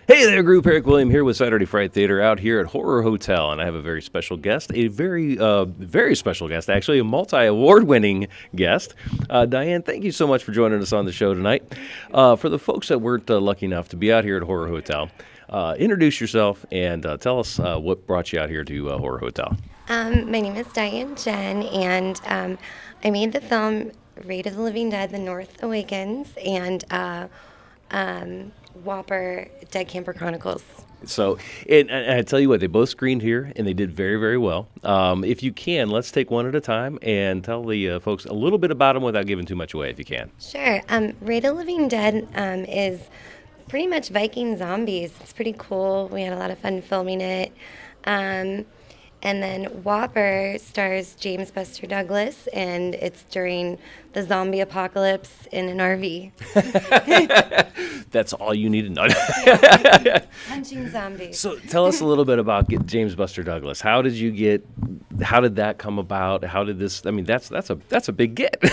Hey there, group. Erik William here with Saturday Fright Theater out here at Horror Hotel, and I have a very special guest, a very special guest, actually, a multi-award-winning guest. Diane, thank you so much for joining us on the show tonight. For the folks that weren't lucky enough to be out here at Horror Hotel, introduce yourself and tell us what brought you out here to Horror Hotel. My name is Diane Jehn, and I made the film Raid of the Living Dead, The North Awakens, and WOPR, Dead Camper Chronicles. So, and I tell you what, they both screened here, and they did very, very well. If you can, let's take one at a time and tell the folks a little bit about them without giving too much away, if you can. Sure. Raid of the Living Dead is pretty much Viking zombies. It's pretty cool. We had a lot of fun filming it. And then WOPR stars James Buster Douglas, and it's during the zombie apocalypse in an RV. That's all you need to know. Punching zombies. So tell us a little bit about James Buster Douglas. How did that come about? How did this, I mean, that's a big get.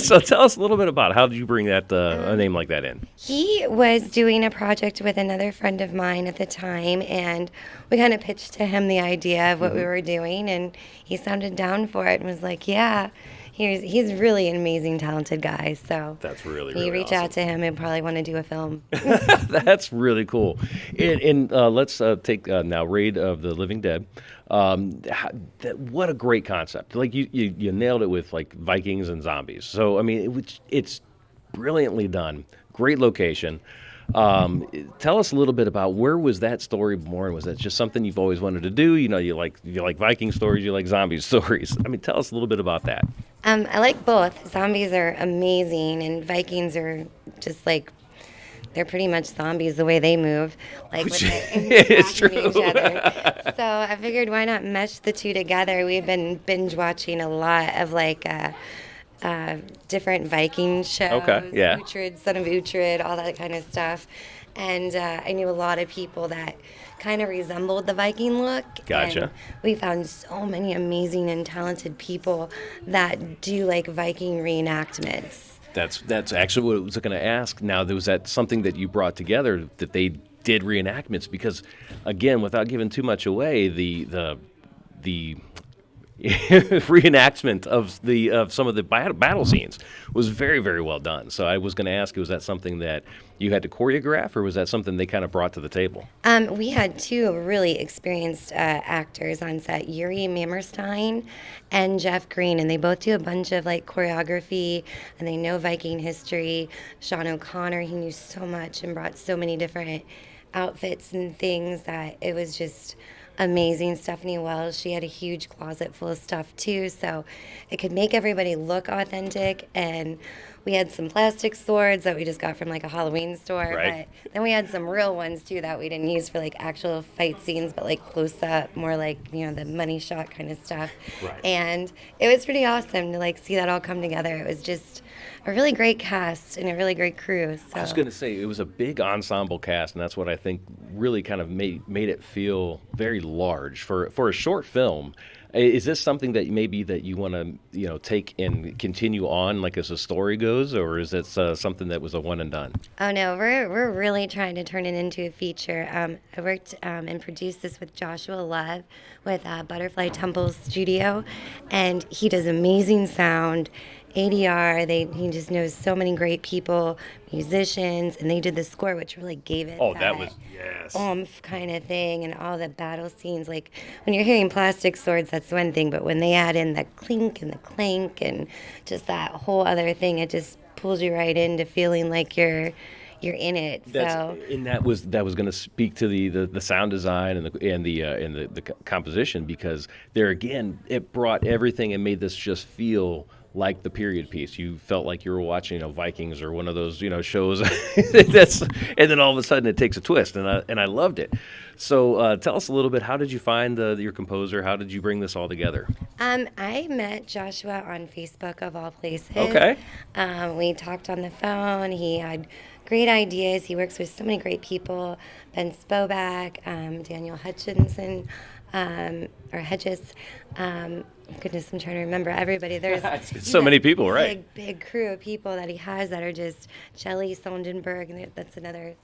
So tell us a little bit about how did you bring that, a name like that in? He was doing a project with another friend of mine at the time, and we kind of pitched to him the idea of what we were doing, and he sounded down for it and was like, yeah. He's really an amazing, talented guy. So that's really you reach awesome. out to him and probably want to do a film. That's really cool. And let's take now Raid of the Living Dead. What a great concept! Like you nailed it with like Vikings and zombies. So I mean, it's brilliantly done. Great location. Tell us a little bit about where was that story born? Was that just something you've always wanted to do? You know, you like Viking stories, you like zombie stories. I mean, tell us a little bit about that. I like both. Zombies are amazing, and Vikings are just like, they're pretty much zombies the way they move, like when it's true. each other. So I figured, why not mesh the two together? We've been binge watching a lot of like different Viking shows. Okay, yeah. Uhtred, Son of Uhtred, all that kind of stuff. And I knew a lot of people that kind of resembled the Viking look. Gotcha. And we found so many amazing and talented people that do like Viking reenactments. That's actually what I was going to ask. Now, was that something that you brought together, that they did reenactments? Because, again, without giving too much away, the reenactment of some of the battle scenes was very, very well done. So I was going to ask, was that something that you had to choreograph, or was that something they kind of brought to the table? We had two really experienced actors on set, Yuri Mammerstein and Jeff Green, and they both do a bunch of like choreography, and they know Viking history. Sean O'Connor, he knew so much and brought so many different outfits and things that it was just amazing. Stephanie Wells, she had a huge closet full of stuff too, so it could make everybody look authentic. And we had some plastic swords that we just got from like a Halloween store, Right. but then we had some real ones too that we didn't use for like actual fight scenes, but like close up, more like, you know, the money shot kind of stuff. Right. And it was pretty awesome to like see that all come together. It was just a really great cast and a really great crew. So I was going to say, it was a big ensemble cast, and that's what I think really kind of made it feel very large for a short film. Is this something that maybe that you want to take and continue on like as the story goes, or is it something that was a one and done? Oh no, we're really trying to turn it into a feature. I worked and produced this with Joshua Love with Butterfly Temple Studio, and he does amazing sound. ADR, he just knows so many great people, musicians, and they did the score, which really gave it That was, yes. oomph kind of thing, and all the battle scenes. Like when you're hearing plastic swords, that's one thing, but when they add in the clink and the clank and just that whole other thing, it just pulls you right into feeling like you're in it. And that was going to speak to the sound design and the composition, because there again, it brought everything and made this just feel like the period piece. You felt like you were watching, Vikings or one of those, shows. And then all of a sudden it takes a twist, and I loved it. So tell us a little bit. How did you find your composer? How did you bring this all together? I met Joshua on Facebook of all places. Okay. We talked on the phone. He had great ideas. He works with so many great people. Ben Spoback, Daniel Hutchinson, or Hedges. Goodness, I'm trying to remember everybody. There's so many people, right? Big crew of people that he has that are just Shelley Sondenberg, and that's another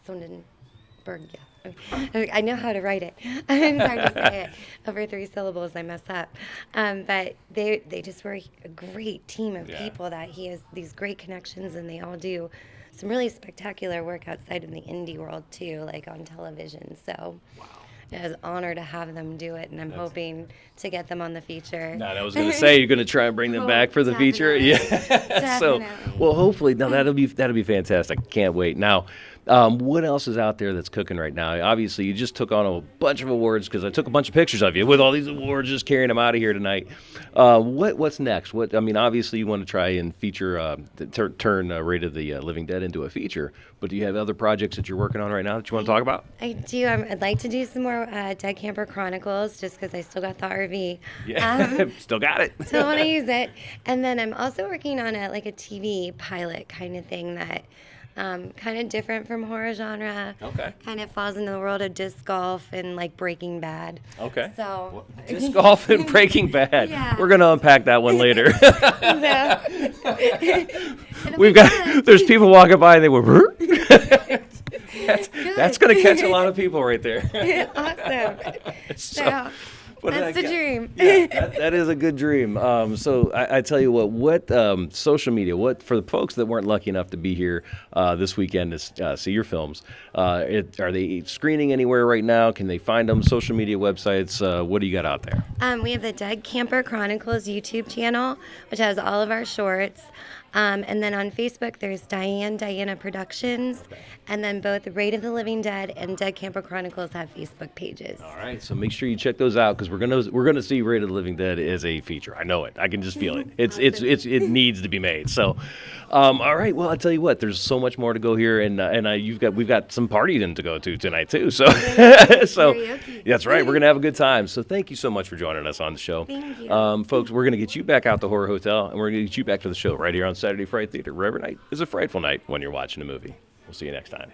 I know how to write it. It's hard to say it. Over 3 syllables, I mess up. But they just were a great team of people that he has these great connections, and they all do some really spectacular work outside in the indie world too, like on television. So it was an honor to have them do it, and I'm hoping to get them on the feature. No, I was going to say you're going to try and bring them back for the feature. Yeah. So, Definitely. well, hopefully, no, that'll be fantastic. Can't wait. Now, what else is out there that's cooking right now? Obviously, you just took on a bunch of awards because I took a bunch of pictures of you with all these awards, just carrying them out of here tonight. What's next? Obviously, you want to try and feature, turn Raid of the Living Dead into a feature. But do you have other projects that you're working on right now that you want to talk about? I do. I'd like to do some more Dead Camper Chronicles, just because I still got the RV. Yeah, still got it. Still want to use it. And then I'm also working on a TV pilot kind of thing that kind of different from horror genre. Okay. Kind of falls into the world of disc golf and Breaking Bad. Okay. So Disc golf and Breaking Bad. Yeah. We're gonna unpack that one later. So, There's people walking by and they were. That's gonna catch a lot of people right there. awesome. So, That's the dream. Yeah, that is a good dream. So I tell you what social media, for the folks that weren't lucky enough to be here this weekend to see your films, are they screening anywhere right now? Can they find them? Social media websites? What do you got out there? We have the Dead Camper Chronicles YouTube channel, which has all of our shorts. And then on Facebook, there's Diana Productions. And then both Raid of the Living Dead and Dead Camper Chronicles have Facebook pages. All right, so make sure you check those out because we're gonna see Raid of the Living Dead as a feature. I know it. I can just feel it. It needs to be made. So, all right. Well, I tell you what, there's so much more to go here, and we've got some partying to go to tonight too. So, Karaoke. that's right. We're gonna have a good time. So, thank you so much for joining us on the show. Thank you. Folks. We're gonna get you back out the Horror Hotel, and we're gonna get you back to the show right here on Saturday Fright Theater. Where every night is a frightful night when you're watching a movie. We'll see you next time.